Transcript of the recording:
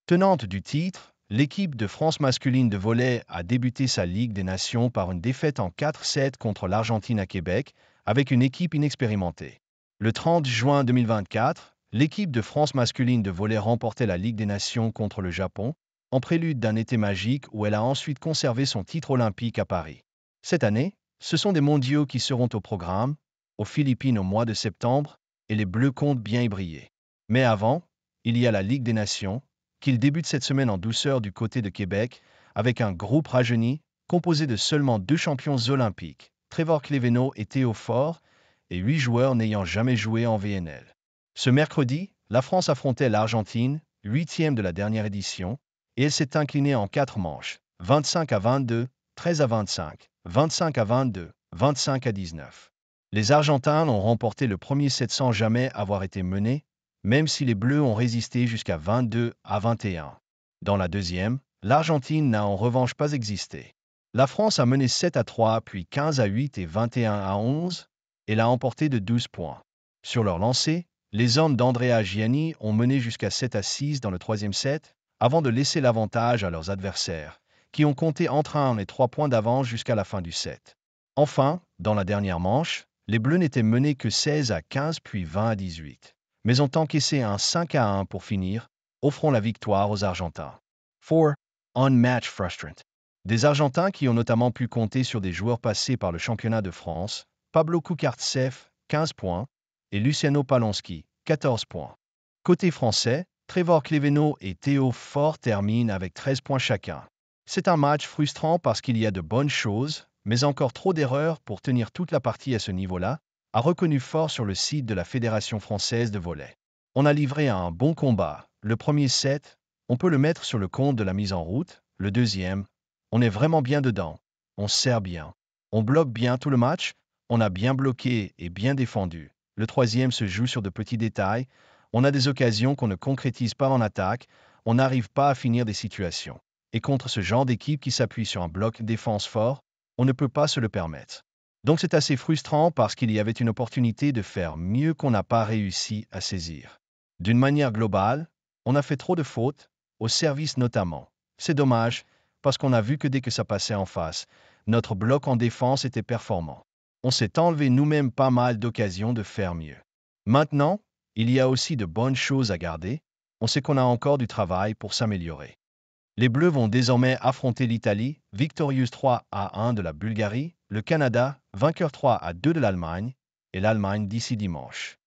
Tenante du titre, l'équipe de France masculine de volley a débuté sa Ligue des Nations par une défaite en 4-7 contre l'Argentine à Québec, avec une équipe inexpérimentée. Le 30 juin 2024, l'équipe de France masculine de volley remportait la Ligue des Nations contre le Japon, en prélude d'un été magique où elle a ensuite conservé son titre olympique à Paris. Cette année, ce sont des mondiaux qui seront au programme, aux Philippines au mois de septembre, et les Bleus comptent bien y briller. Mais avant, il y a la Ligue des Nations, qu'il débute cette semaine en douceur du côté de Québec, avec un groupe rajeuni, composé de seulement 2 champions olympiques, Trevor Clévenot et Théo Fort, et 8 joueurs n'ayant jamais joué en VNL. Ce mercredi, la France affrontait l'Argentine, 8e de la dernière édition, et elle s'est inclinée en 4 manches, 25-22, 13-25, 25-22, 25-19. Les Argentins ont remporté le premier set sans jamais avoir été menés, même si les Bleus ont résisté jusqu'à 22-21. Dans la deuxième, l'Argentine n'a en revanche pas existé. La France a mené 7-3, puis 15-8 et 21-11, et l'a emporté de 12 points. Sur leur lancée, les hommes d'Andrea Gianni ont mené jusqu'à 7-6 dans le troisième set, avant de laisser l'avantage à leurs adversaires, qui ont compté entre 1 et 3 points d'avance jusqu'à la fin du set. Enfin, dans la dernière manche, les Bleus n'étaient menés que 16-15 puis 20-18, mais ont encaissé un 5-1 pour finir, offrant la victoire aux Argentins. 4. On match frustrant. Des Argentins qui ont notamment pu compter sur des joueurs passés par le championnat de France, Pablo Kukartsev, 15 points, et Luciano Palonsky, 14 points. Côté français, Trevor Clévenot et Théo Fort terminent avec 13 points chacun. C'est un match frustrant parce qu'il y a de bonnes choses, mais encore trop d'erreurs pour tenir toute la partie à ce niveau-là, a reconnu Fort sur le site de la Fédération française de volley. On a livré un bon combat. Le premier set, on peut le mettre sur le compte de la mise en route. Le deuxième, on est vraiment bien dedans. On sert bien. On bloque bien tout le match. On a bien bloqué et bien défendu. Le troisième se joue sur de petits détails. On a des occasions qu'on ne concrétise pas en attaque. On n'arrive pas à finir des situations. Et contre ce genre d'équipe qui s'appuie sur un bloc défense fort, on ne peut pas se le permettre. Donc c'est assez frustrant parce qu'il y avait une opportunité de faire mieux qu'on n'a pas réussi à saisir. D'une manière globale, on a fait trop de fautes, au service notamment. C'est dommage, parce qu'on a vu que dès que ça passait en face, notre bloc en défense était performant. On s'est enlevé nous-mêmes pas mal d'occasions de faire mieux. Maintenant, il y a aussi de bonnes choses à garder. On sait qu'on a encore du travail pour s'améliorer. Les Bleus vont désormais affronter l'Italie, victorieuse 3-1 de la Bulgarie, le Canada, vainqueur 3-2 de l'Allemagne, et l'Allemagne d'ici dimanche.